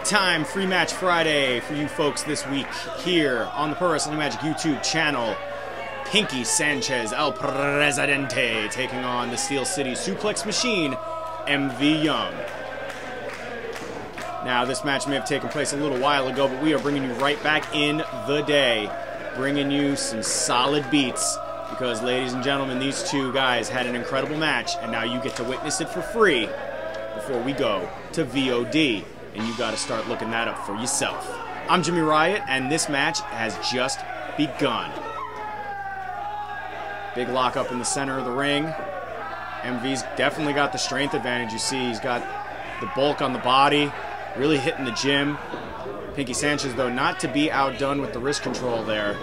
time Free Match Friday for you folks this week here on the Pro Wrestling Magic YouTube channel. Pinky Sanchez, El Presidente, taking on the Steel City Suplex Machine, MV Young. Now, this match may have taken place a little while ago, but we are bringing you right back in the day, bringing you some solid beats, because, ladies and gentlemen, these two guys had an incredible match, and now you get to witness it for free before we go to VOD, and you got to start looking that up for yourself. I'm Jimmy Riot, and this match has just begun. Big lockup in the center of the ring. MV's definitely got the strength advantage. You see, he's got the bulk on the body, really hitting the gym. Pinky Sanchez, though, not to be outdone with the wrist control there.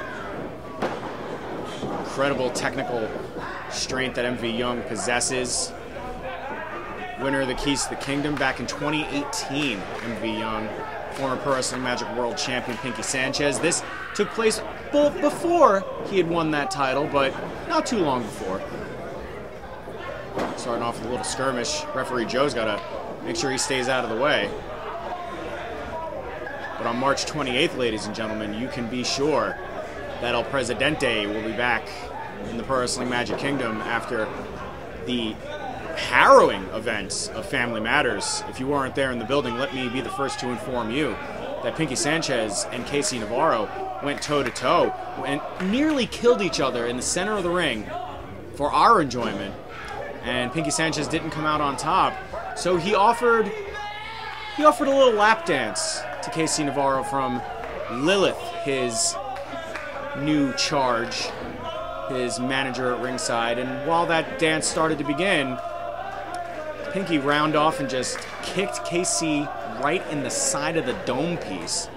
Incredible technical strength that MV Young possesses. Winner of the Keys to the Kingdom back in 2018, MV Young. Former Pro Wrestling Magic World Champion Pinky Sanchez. This took place before he had won that title, but not too long before. Starting off with a little skirmish. Referee Joe's got to make sure he stays out of the way. But on March 28th, ladies and gentlemen, you can be sure that El Presidente will be back in the Pro Wrestling Magic Kingdom after the harrowing events of Family Matters. If you weren't there in the building, let me be the first to inform you that Pinky Sanchez and Casey Navarro went toe-to-toe and nearly killed each other in the center of the ring for our enjoyment. And Pinky Sanchez didn't come out on top, so he offered a little lap dance to Casey Navarro from Lilith, his new charge, his manager at ringside. And while that dance started to begin, Pinky rounded off and just kicked Casey right in the side of the dome piece.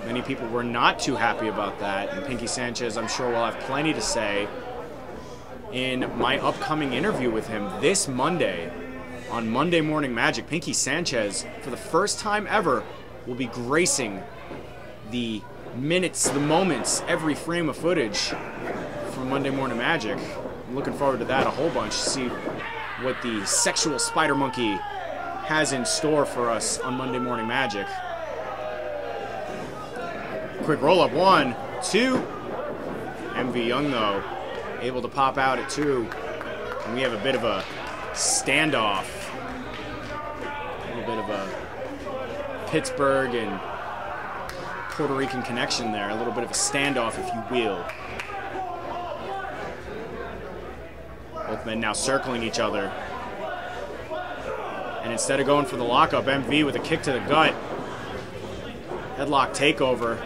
Many people were not too happy about that, and Pinky Sanchez, I'm sure, will have plenty to say in my upcoming interview with him this Monday on Monday Morning Magic. Pinky Sanchez, for the first time ever, will be gracing the minutes, the moments, every frame of footage from Monday Morning Magic. I'm looking forward to that a whole bunch, to see what the sexual spider monkey has in store for us on Monday Morning Magic. Quick roll-up, 1, 2. MV Young, though, able to pop out at 2. And we have a bit of a standoff. A little bit of a Pittsburgh and Puerto Rican connection there. A little bit of a standoff, if you will. Both men now circling each other. And instead of going for the lockup, MV with a kick to the gut. Headlock takeover.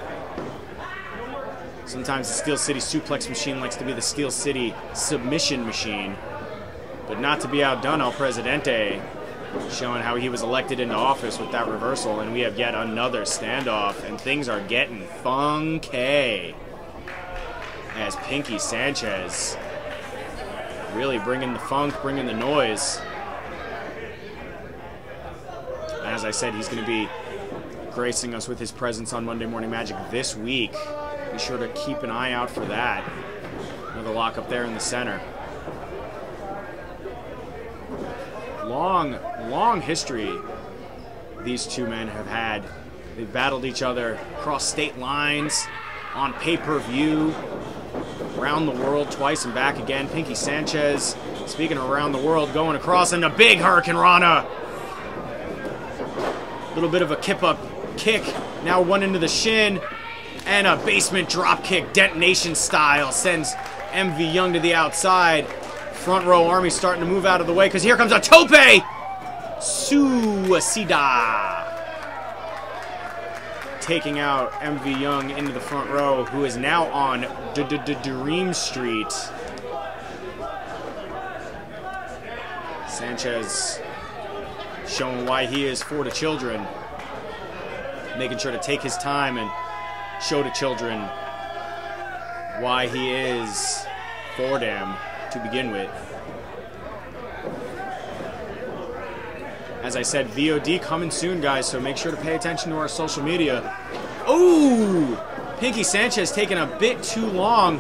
Sometimes the Steel City Suplex Machine likes to be the Steel City Submission Machine. But not to be outdone, El Presidente showing how he was elected into office with that reversal. And we have yet another standoff. And things are getting funky as Pinky Sanchez really bringing the funk, bringing the noise. As I said, he's going to be gracing us with his presence on Monday Morning Magic this week. Be sure to keep an eye out for that. Another lockup there in the center. Long history these two men have had. They've battled each other across state lines, on pay-per-view, around the world twice and back again. Pinky Sanchez, speaking of around the world, going across into big Hurricane Rana. A little bit of a kip-up kick. Now one into the shin. And a basement drop kick, detonation style, sends MV Young to the outside. Front row army starting to move out of the way, because here comes a tope! Suicida! Taking out MV Young into the front row, who is now on Dream Street. Sanchez showing why he is for the children. Making sure to take his time and show the children why he is for them to begin with. As I said, VOD coming soon, guys, so make sure to pay attention to our social media. Ooh! Pinky Sanchez taking a bit too long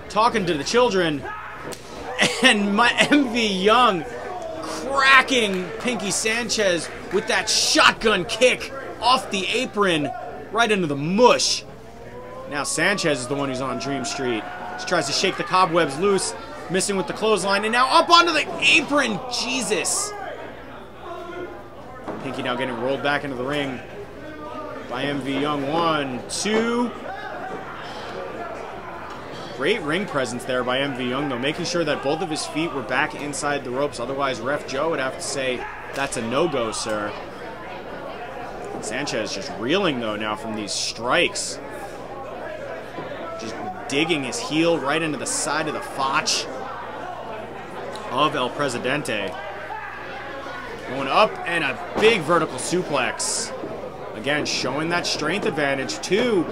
talking to the children. And my MV Young cracking Pinky Sanchez with that shotgun kick off the apron, right into the mush. Now Sanchez is the one who's on Dream Street. Just tries to shake the cobwebs loose, missing with the clothesline, and now up onto the apron. Jesus. Pinky now getting rolled back into the ring by MV Young. 1, 2. Great ring presence there by MV Young, though, making sure that both of his feet were back inside the ropes. Otherwise, Ref Joe would have to say, that's a no-go, sir. Sanchez just reeling, though, now from these strikes. Just digging his heel right into the side of the fotch of El Presidente. Going up, and a big vertical suplex. Again, showing that strength advantage, too.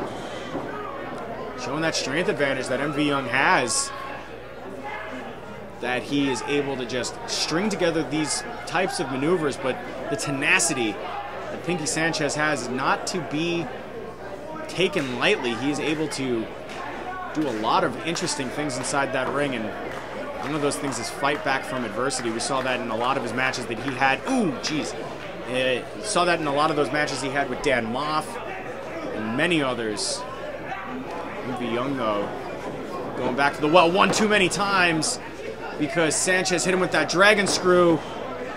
Showing that strength advantage that MV Young has. That he is able to just string together these types of maneuvers, but the tenacity that Pinky Sanchez has is not to be taken lightly. He is able to do a lot of interesting things inside that ring, and one of those things is fight back from adversity. We saw that in a lot of his matches that he had. Ooh, jeez. Saw that in a lot of those matches he had with Dan Moff and many others. MV Young, though, going back to the well one too many times because Sanchez hit him with that dragon screw,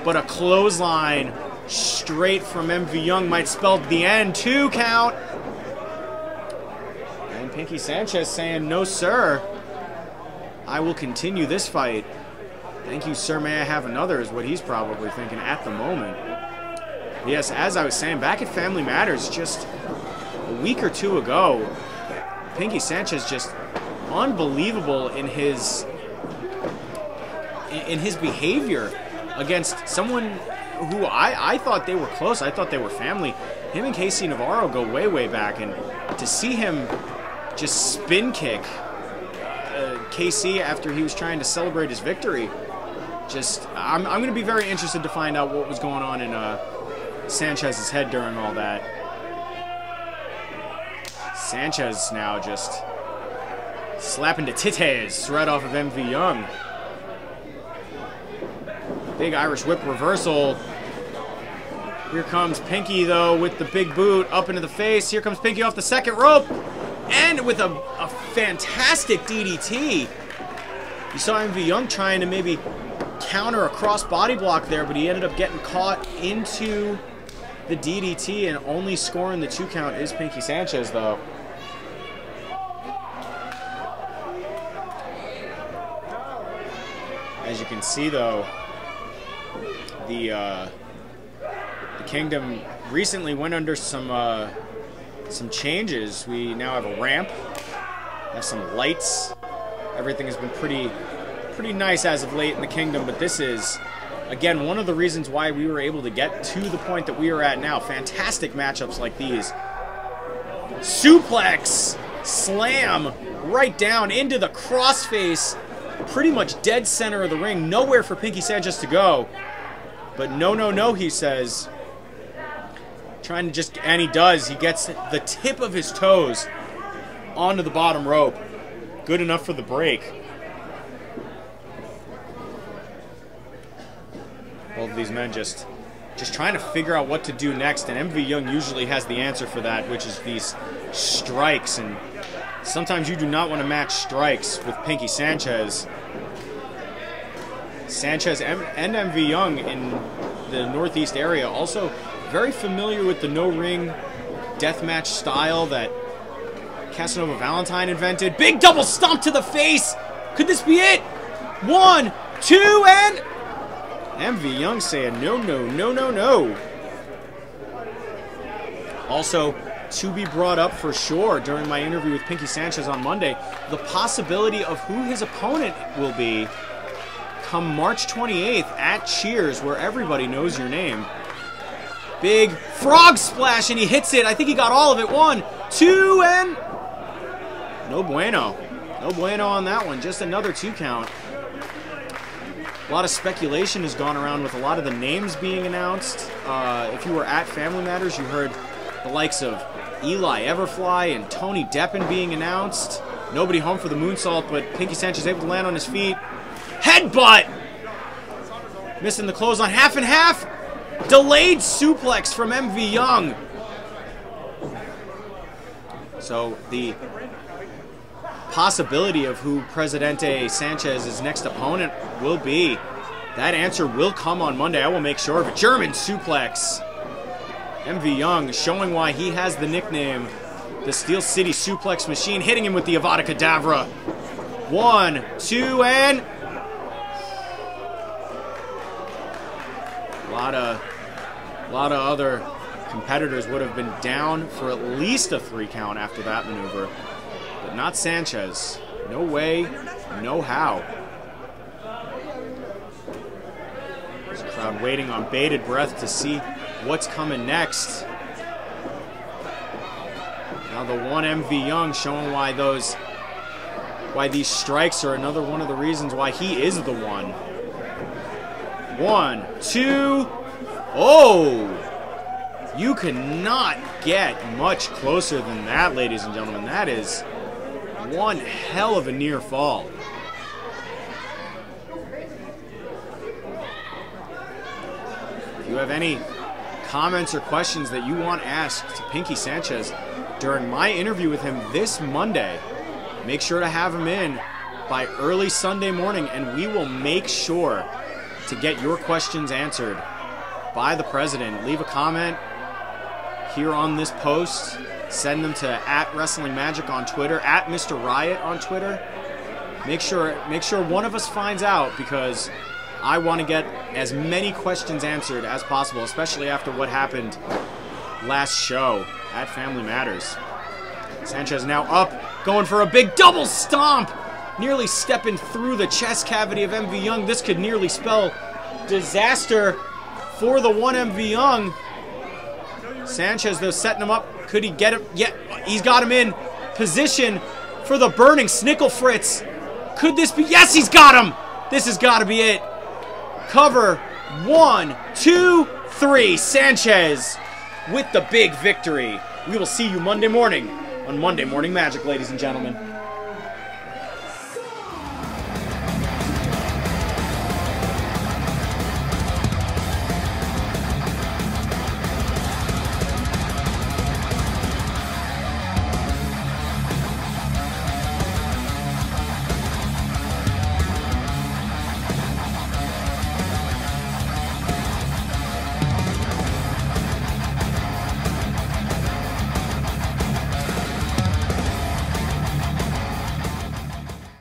but a clothesline straight from MV Young might spell the end. 2 count. And Pinky Sanchez saying, no, sir. I will continue this fight. Thank you, sir. May I have another is what he's probably thinking at the moment. Yes, as I was saying, back at Family Matters just a week or two ago, Pinky Sanchez just unbelievable in his behavior against someone who I thought they were close. I thought they were family. Him and Casey Navarro go way, way back, and to see him just spin kick KC after he was trying to celebrate his victory, I'm going to be very interested to find out what was going on in Sanchez's head during all that. Sanchez now just slapping the titties right off of MV Young. Big Irish whip reversal. Here comes Pinky, though, with the big boot up into the face. Here comes Pinky off the second rope. And with a fantastic DDT. You saw MV Young trying to maybe counter a cross body block there, but he ended up getting caught into the DDT, and only scoring the 2 count is Pinky Sanchez, though. As you can see, though, the Kingdom recently went under some changes. We now have a ramp, have some lights. Everything has been pretty nice as of late in the Kingdom, but this is, again, one of the reasons why we were able to get to the point that we are at now. Fantastic matchups like these. Suplex, slam, right down into the crossface, pretty much dead center of the ring. Nowhere for Pinky Sanchez to go. But no, no, no, he says. Trying to just, and he does. He gets the tip of his toes onto the bottom rope. Good enough for the break. Both of these men just trying to figure out what to do next, and MV Young usually has the answer for that, which is these strikes, and sometimes you do not want to match strikes with Pinky Sanchez. Sanchez and MV Young in the Northeast area also very familiar with the no-ring deathmatch style that Casanova Valentine invented. Big double stomp to the face! Could this be it? 1, 2, and MV Young saying no, no, no, no, no. Also, to be brought up for sure during my interview with Pinky Sanchez on Monday, the possibility of who his opponent will be come March 28th at Cheers, where everybody knows your name. Big frog splash, and he hits it. I think he got all of it. 1, 2, and no bueno. No bueno on that one. Just another 2 count. A lot of speculation has gone around with a lot of the names being announced. If you were at Family Matters, you heard the likes of Eli Everfly and Tony Deppen being announced. Nobody home for the moonsault, but Pinky Sanchez able to land on his feet. Headbutt! Missing the clothesline. Half and half. Delayed suplex from MV Young. So the possibility of who Presidente Sanchez's next opponent will be, that answer will come on Monday. I will make sure of it. German suplex. MV Young showing why he has the nickname the Steel City Suplex Machine, hitting him with the Avada Kedavra. 1, 2, and a lot of other competitors would have been down for at least a 3 count after that maneuver, but not Sanchez. No way, no how. There's a crowd waiting on bated breath to see what's coming next. Now the one MV Young showing why these strikes are another one of the reasons why he is the one. 1, 2, oh! You cannot get much closer than that, ladies and gentlemen. That is one hell of a near fall. If you have any comments or questions that you want asked to Pinky Sanchez during my interview with him this Monday, make sure to have him in by early Sunday morning, and we will make sure to get your questions answered by the president. Leave a comment here on this post. Send them to @WrestlingMagic on Twitter, @Mr. Riot on Twitter. Make sure one of us finds out, because I want to get as many questions answered as possible, especially after what happened last show at Family Matters. Sanchez now up, going for a big double stomp, nearly stepping through the chest cavity of MV Young. This could nearly spell disaster for the one MV Young. Sanchez, though, setting him up. Could he get him? Yeah, he's got him in position for the burning Snickle Fritz. Could this be? Yes, he's got him. This has got to be it. Cover. 1, 2, 3. Sanchez with the big victory. We will see you Monday morning on Monday Morning Magic, ladies and gentlemen.